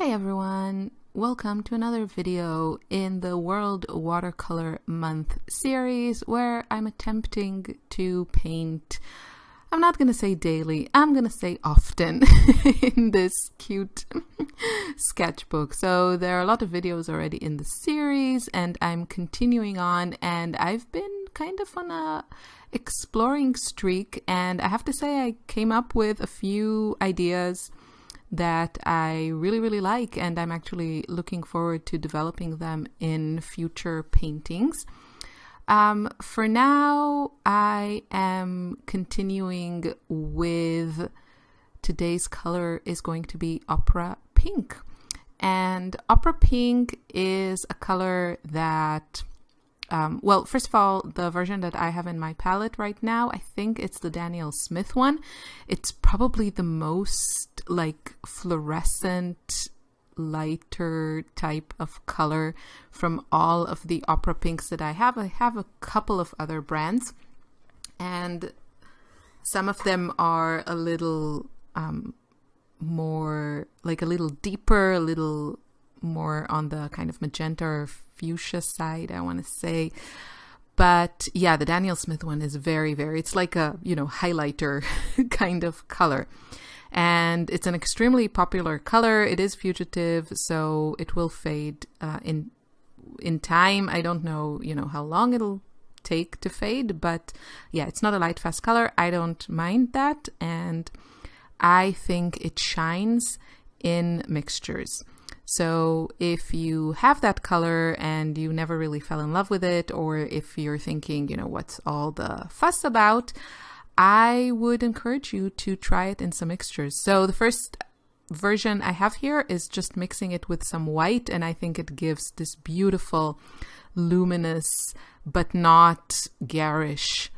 Hey everyone, welcome to another video in the World Watercolor Month series where I'm attempting to paint, I'm not going to say daily, I'm going to say often in this cute sketchbook. So there are a lot of videos already in the series and I'm continuing on, and I've been kind of on a exploring streak, and I have to say I came up with a few ideas that I really like, and I'm actually looking forward to developing them in future paintings. For now, I am continuing with today's color is going to be Opera Pink. And Opera Pink is a color that well, first of all, the version that I have in my palette right now, I think it's the Daniel Smith one. It's probably the most like fluorescent, lighter type of color from all of the Opera Pinks that I have. I have a couple of other brands, and some of them are a little more, like a little deeper, a little more on the kind of magenta or fuchsia side, I want to say. But yeah, the Daniel Smith one is very, it's like a, highlighter kind of color. And it's an extremely popular color. It is fugitive, so it will fade in time. I don't know, how long it'll take to fade, but yeah, it's not a light, fast color. I don't mind that. And I think it shines in mixtures. So if you have that color and you never really fell in love with it, or if you're thinking, what's all the fuss about, I would encourage you to try it in some mixtures. So the first version I have here is just mixing it with some white, and I think it gives this beautiful, luminous, but not garish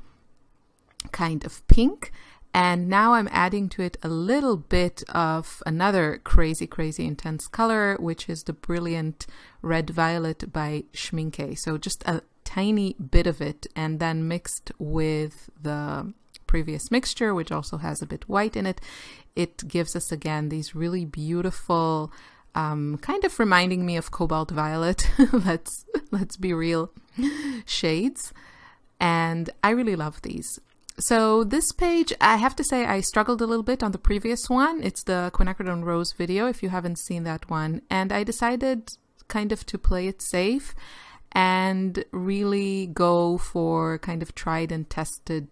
kind of pink. And now I'm adding to it a little bit of another crazy intense color, which is the Brilliant Red Violet by Schmincke. So just a tiny bit of it, and then mixed with the previous mixture, which also has a bit white in it. It gives us again these really beautiful, kind of reminding me of cobalt violet, let's be real, shades. And I really love these. So this page, I have to say I struggled a little bit on the previous one. It's the Quinacridone Rose video, if you haven't seen that one. And I decided kind of to play it safe and really go for kind of tried and tested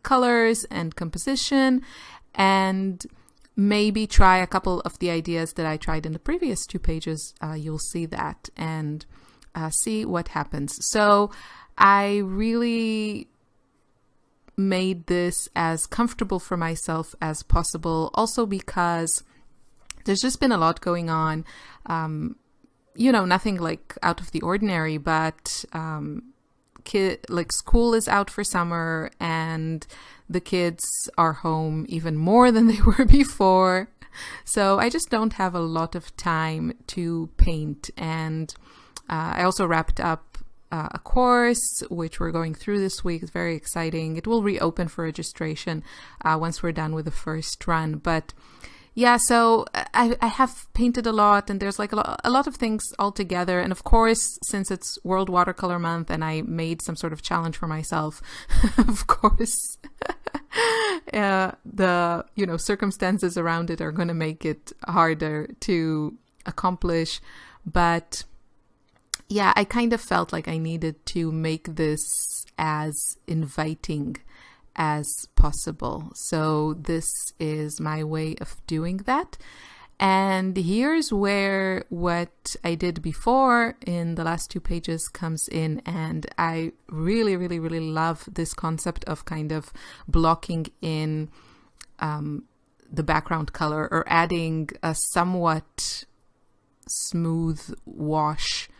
colors and composition, and maybe try a couple of the ideas that I tried in the previous two pages. You'll see that and see what happens. So I really made this as comfortable for myself as possible, also because there's just been a lot going on, nothing like out of the ordinary, but school is out for summer and the kids are home even more than they were before, so I just don't have a lot of time to paint. And I also wrapped up a course which we're going through this week. It's very exciting. It will reopen for registration once we're done with the first run. But yeah, so I have painted a lot, and there's like a lot of things all together. And of course, since it's World Watercolor Month and I made some sort of challenge for myself, of course, the circumstances around it are going to make it harder to accomplish. But yeah, I kind of felt like I needed to make this as inviting as possible. So this is my way of doing that. And here's where what I did before in the last two pages comes in. And I really love this concept of kind of blocking in the background color, or adding a somewhat smooth wash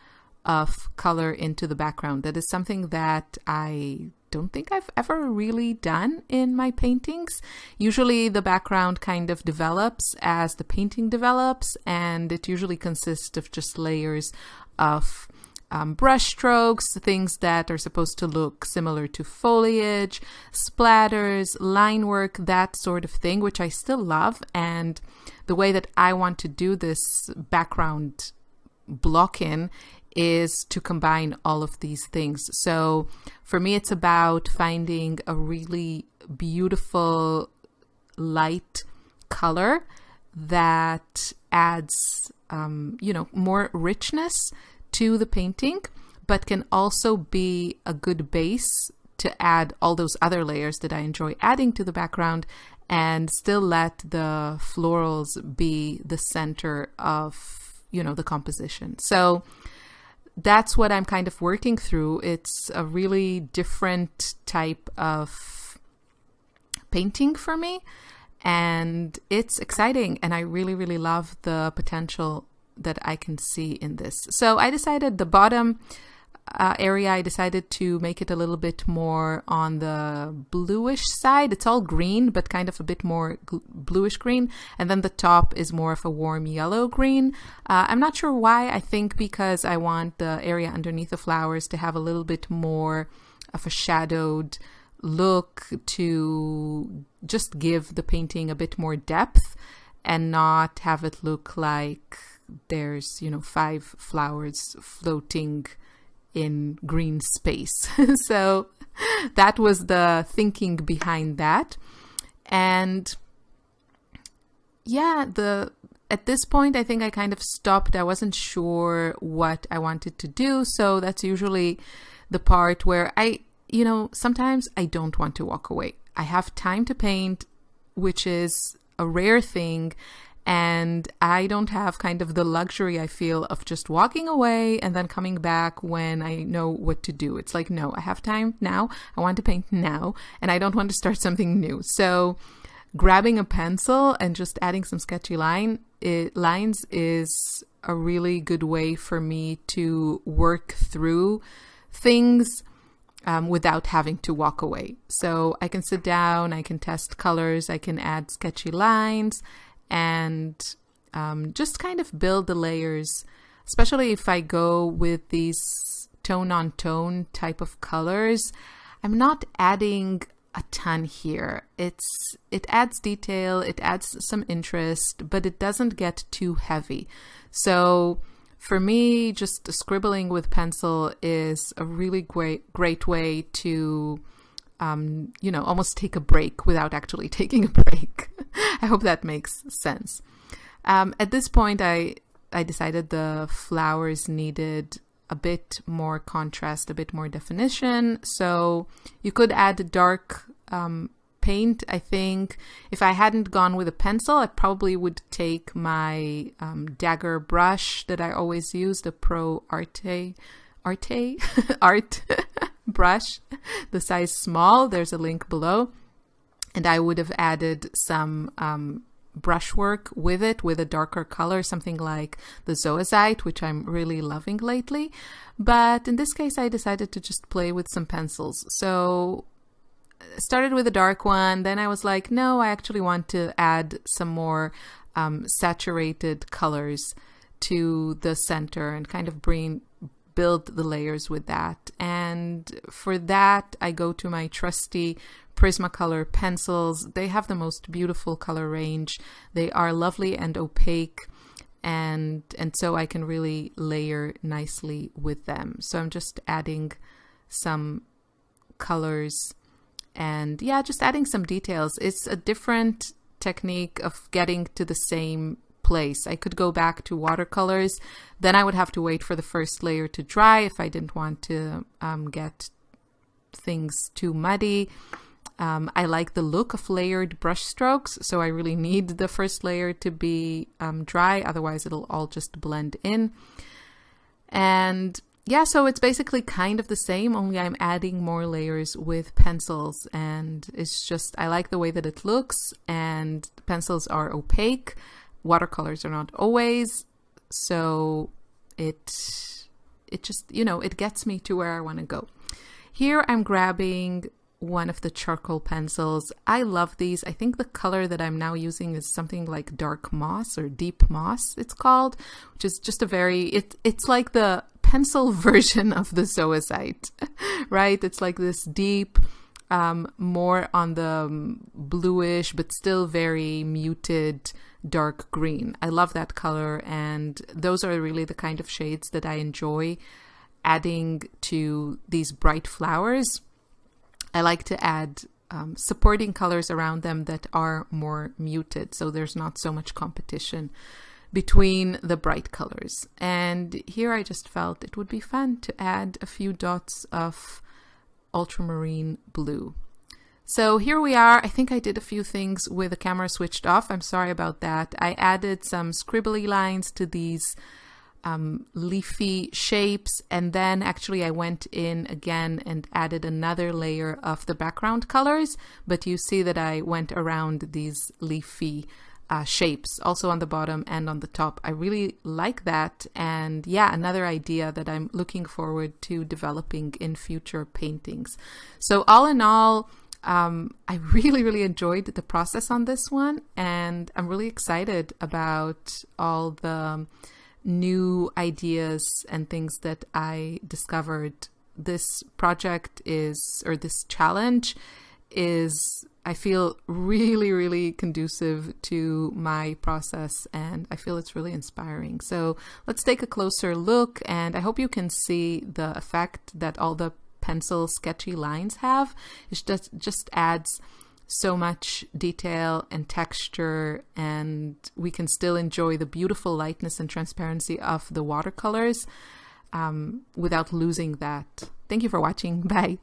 of color into the background. That is something that I don't think I've ever really done in my paintings. Usually the background kind of develops as the painting develops, and it usually consists of just layers of brush strokes, things that are supposed to look similar to foliage, splatters, line work, that sort of thing, which I still love. And the way that I want to do this background block in is to combine all of these things. So for me, it's about finding a really beautiful light color that adds, more richness to the painting, but can also be a good base to add all those other layers that I enjoy adding to the background, and still let the florals be the center of, the composition. So that's what I'm kind of working through. It's a really different type of painting for me, and it's exciting, and I really, really love the potential that I can see in this. So I decided the bottom area, I decided to make it a little bit more on the bluish side. It's all green, but kind of a bit more bluish green. And then the top is more of a warm yellow green. I'm not sure why. I think because I want the area underneath the flowers to have a little bit more of a shadowed look, to just give the painting a bit more depth and not have it look like there's, 5 flowers floating in green space. So that was the thinking behind that. And yeah, at this point, I think I kind of stopped. I wasn't sure what I wanted to do. So that's usually the part where sometimes I don't want to walk away. I have time to paint, which is a rare thing. And I don't have kind of the luxury, I feel, of just walking away and then coming back when I know what to do. It's like, no, I have time now. I want to paint now, and I don't want to start something new. So grabbing a pencil and just adding some sketchy lines is a really good way for me to work through things without having to walk away. So I can sit down, I can test colors, I can add sketchy lines, and just kind of build the layers, especially if I go with these tone-on-tone type of colors. I'm not adding a ton here. It adds detail, it adds some interest, but it doesn't get too heavy. So for me, just scribbling with pencil is a really great way to almost take a break without actually taking a break. I hope that makes sense. At this point, I decided the flowers needed a bit more contrast, a bit more definition. So you could add dark paint. I think if I hadn't gone with a pencil, I probably would take my dagger brush that I always use, the Pro Arte art brush, the size small. There's a link below. And I would have added some brushwork with it, with a darker color, something like the Zoisite, which I'm really loving lately. But in this case, I decided to just play with some pencils. So I started with a dark one. Then I was like, no, I actually want to add some more saturated colors to the center and kind of build the layers with that. And for that, I go to my trusty Prismacolor pencils. They have the most beautiful color range. They are lovely and opaque, and so I can really layer nicely with them. So I'm just adding some colors and just adding some details. It's a different technique of getting to the same place. I could go back to watercolors, then I would have to wait for the first layer to dry if I didn't want to get things too muddy. I like the look of layered brush strokes, so I really need the first layer to be dry, otherwise it'll all just blend in. And so it's basically kind of the same, only I'm adding more layers with pencils, and it's just, I like the way that it looks, and pencils are opaque. Watercolors are not always, so it just, it gets me to where I want to go. Here I'm grabbing one of the charcoal pencils. I love these. I think the color that I'm now using is something like dark moss or deep moss, it's called, which is just it's like the pencil version of the Zoisite, right? It's like this deep, more on the bluish, but still very muted dark green. I love that color, and those are really the kind of shades that I enjoy adding to these bright flowers. I like to add supporting colors around them that are more muted, so there's not so much competition between the bright colors. And here I just felt it would be fun to add a few dots of ultramarine blue. So here we are. I think I did a few things with the camera switched off. I'm sorry about that. I added some scribbly lines to these leafy shapes, and then actually I went in again and added another layer of the background colors, but you see that I went around these leafy shapes also on the bottom and on the top. I really like that, and yeah, another idea that I'm looking forward to developing in future paintings. So all in all, I really enjoyed the process on this one, and I'm really excited about all the new ideas and things that I discovered. This project is, or this challenge is, I feel really conducive to my process, and I feel it's really inspiring. So let's take a closer look, and I hope you can see the effect that all the pencil sketchy lines have. It just adds so much detail and texture, and we can still enjoy the beautiful lightness and transparency of the watercolors without losing that. Thank you for watching. Bye.